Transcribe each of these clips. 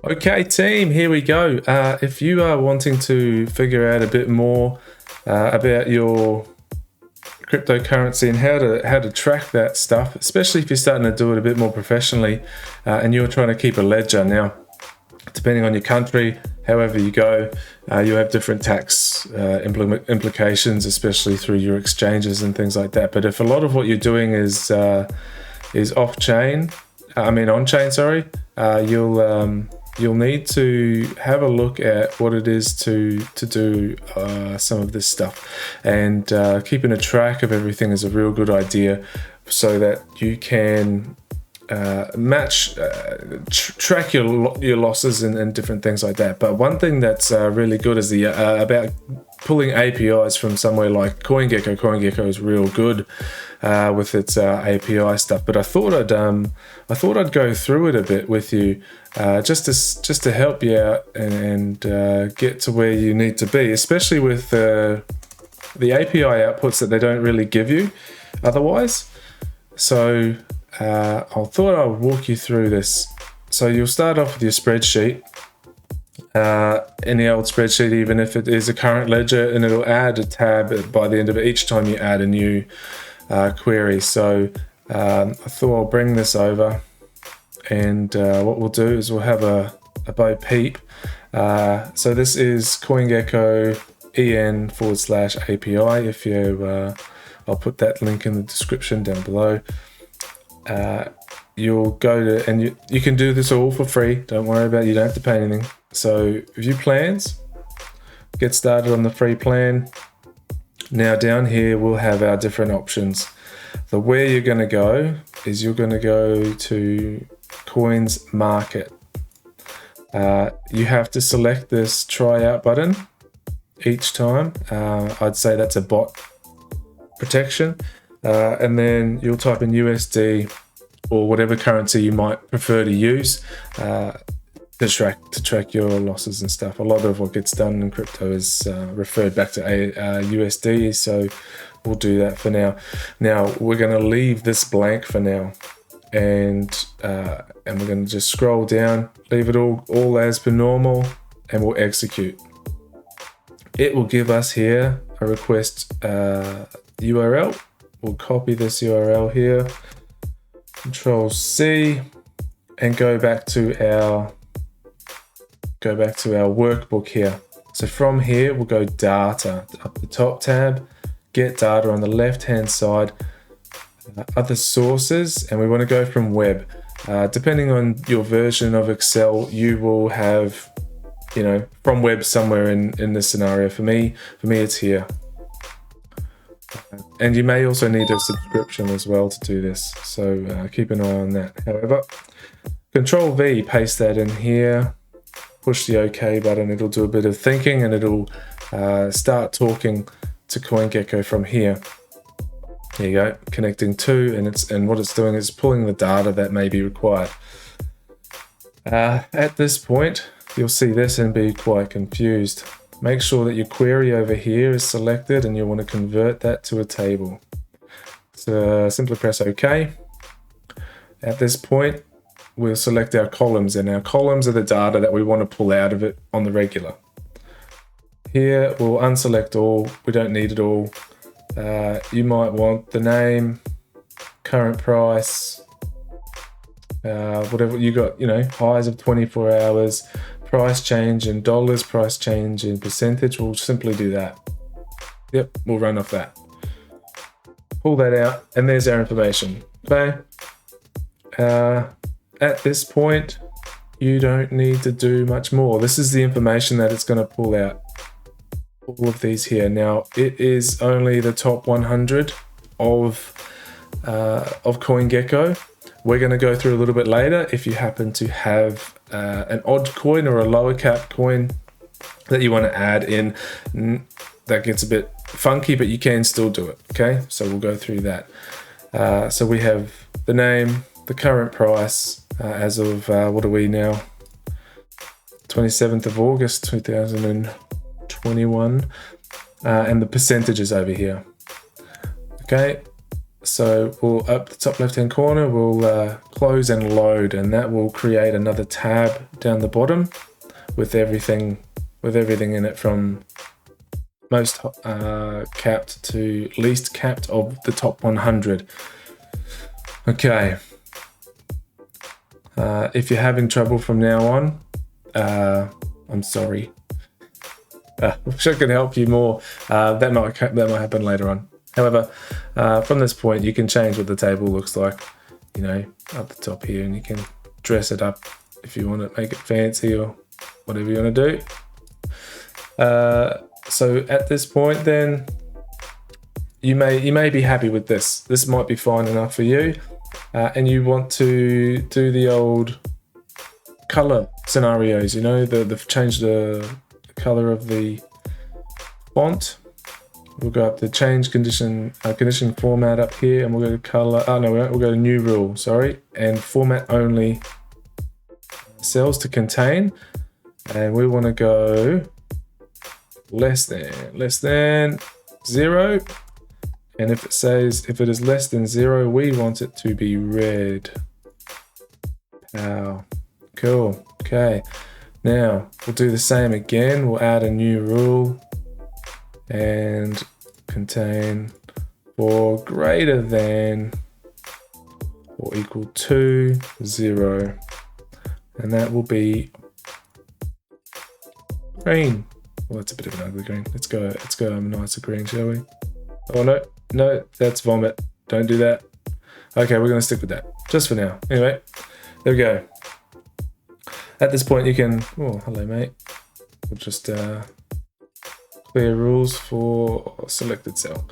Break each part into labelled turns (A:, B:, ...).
A: Okay, team, here we go. If you are wanting to figure out a bit more about your cryptocurrency and how to track that stuff, especially if you're starting to do it a bit more professionally, and you're trying to keep a ledger now, depending on your country, however you go, you have different tax implications, especially through your exchanges and things like that. But if a lot of what you're doing is on-chain, sorry, you'll need to have a look at what it is to do some of this stuff, and keeping a track of everything is a real good idea, so that you can track your losses and different things like that. But one thing that's really good is the about pulling APIs from somewhere like CoinGecko. CoinGecko is real good with its API stuff. But I thought I'd go through it a bit with you, just to help you out and get to where you need to be, especially with the API outputs that they don't really give you otherwise. So I thought I'll walk you through this. So you'll start off with your spreadsheet, any old spreadsheet, even if it is a current ledger, and it'll add a tab by the end of it each time you add a new query. So I thought I'll bring this over, and what we'll do is we'll have a Bo Peep. So this is CoinGecko en/API. If you, I'll put that link in the description down below. You'll go to, and you can do this all for free. Don't worry about it. You don't have to pay anything. So view plans, get started on the free plan. Now down here we'll have our different options. The where you're going to go is you're going to go to coins market. You have to select this try out button each time. I'd say that's a bot protection. And then you'll type in USD or whatever currency you might prefer to use to track your losses and stuff. A lot of what gets done in crypto is referred back to USD, so we'll do that for now. Now we're going to leave this blank for now, and we're going to just scroll down, leave it all as per normal, and we'll execute. It will give us here a request URL. We'll copy this URL here, Control C, and go back to our workbook here. So from here we'll go data up the top tab, get data on the left hand side, other sources, and we want to go from web. Depending on your version of Excel, you will have, from web somewhere in this scenario. For me it's here. And you may also need a subscription as well to do this, so keep an eye on that. However, Control V, paste that in here, push the OK button. It'll do a bit of thinking, and it'll start talking to CoinGecko from here. There you go, connecting to, and what it's doing is pulling the data that may be required. At this point, you'll see this and be quite confused. Make sure that your query over here is selected, and you want to convert that to a table. So simply press OK. At this point, we'll select our columns, and our columns are the data that we want to pull out of it on the regular. Here, we'll unselect all. We don't need it all. You might want the name, current price, whatever you got, highs of 24 hours, price change in dollars, price change in percentage. We'll simply do that. Yep, we'll run off that. Pull that out, and there's our information. Okay. At this point, you don't need to do much more. This is the information that it's going to pull out. All of these here. Now, it is only the top 100 of CoinGecko. We're going to go through a little bit later. If you happen to have an odd coin or a lower cap coin that you want to add in, that gets a bit funky, but you can still do it. Okay, so we'll go through that. So we have the name, the current price as of what are we now? 27th of August 2021, and the percentages over here. Okay, So we'll up the top left hand corner, we'll close and load, and that will create another tab down the bottom with everything in it from most capped to least capped of the top 100. Okay. If you're having trouble from now on, I'm sorry. Wish I could help you more. That might happen later on. However, from this point, you can change what the table looks like, you know, up the top here, and you can dress it up if you want to make it fancy or whatever you want to do. So at this point, then you may be happy with this. This might be fine enough for you, and you want to do the old color scenarios. You know, the change the color of the font. We'll go up to change condition format up here, and we'll go to color. Oh no, we'll go to new rule. Sorry, and format only cells to contain, and we want to go less than 0. And if it is less than 0, we want it to be red. Wow, cool. Okay, now we'll do the same again. We'll add a new rule and contain for greater than or equal to 0, and that will be green. Well, that's a bit of an ugly green. Let's go a nicer green, shall we? Oh no, that's vomit. Don't do that. Okay, we're gonna stick with that just for now. Anyway, there we go. At this point, you can. Oh, hello, mate. We'll just clear rules for selected cell.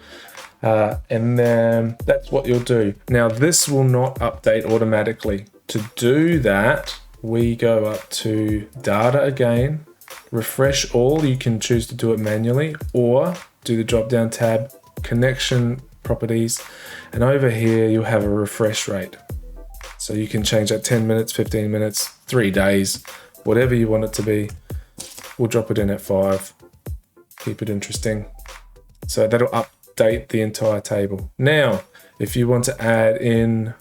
A: And then that's what you'll do. Now this will not update automatically. To do that, we go up to data again, refresh all. You can choose to do it manually or do the drop down tab, connection properties, and over here you'll have a refresh rate. So you can change that 10 minutes, 15 minutes, 3 days, whatever you want it to be. We'll drop it in at 5. Keep it interesting. So that'll update the entire table. Now, if you want to add in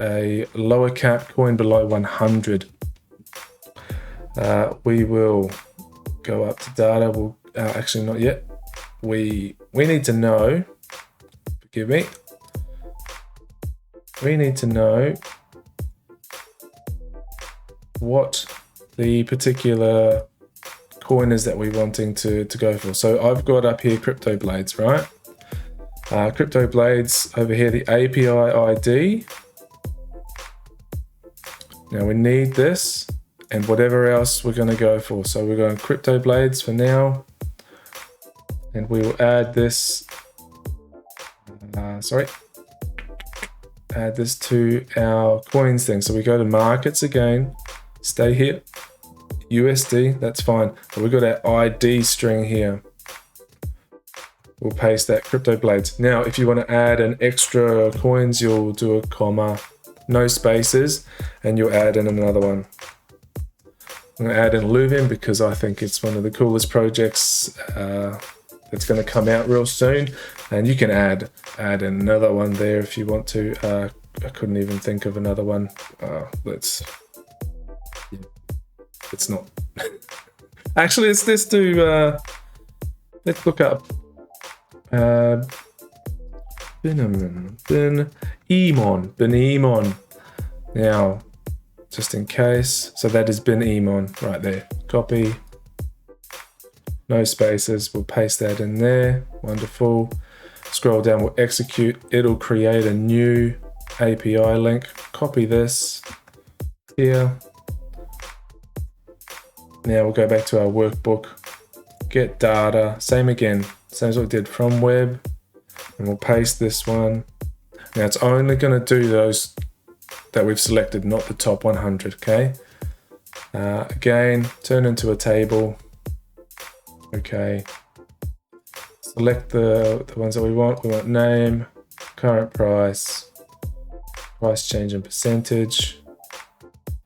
A: a lower cap coin below 100, we will go up to data. We'll actually not yet. We need to know. Forgive me. We need to know what the particular coin is that we're wanting to go for. So I've got up here crypto blades, right? Crypto blades over here, the API ID. Now we need this and whatever else we're going to go for. So we're going crypto blades for now, and we will add this. Add this to our coins thing. So we go to markets again. Stay here. USD, that's fine. But we've got our ID string here. We'll paste that crypto blades. Now, if you want to add an extra coins, you'll do a comma, no spaces, and you'll add in another one. I'm going to add in Luvin because I think it's one of the coolest projects that's going to come out real soon. And you can add another one there if you want to. I couldn't even think of another one. It's not. Actually, let's do. Let's look up. Benemon. Now, just in case. So that is Benemon right there. Copy. No spaces. We'll paste that in there. Wonderful. Scroll down. We'll execute. It'll create a new API link. Copy this here. Now we'll go back to our workbook, get data, same again, same as what we did from web, and we'll paste this one. Now it's only going to do those that we've selected, not the top 100, okay? Again, turn into a table. Okay. Select the ones that we want. We want name, current price, price change and percentage.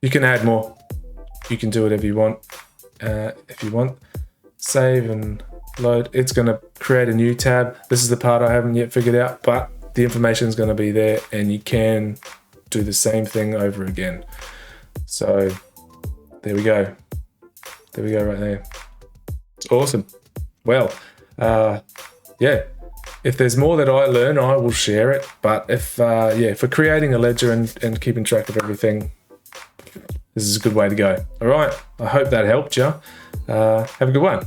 A: You can add more. You can do whatever you want. If you want, save and load. It's going to create a new tab. This is the part I haven't yet figured out, but the information is going to be there, and you can do the same thing over again. So there we go. There we go right there. It's awesome. Well, yeah, if there's more that I learn, I will share it. But if, for creating a ledger and keeping track of everything, this is a good way to go. All right. I hope that helped you. Have a good one.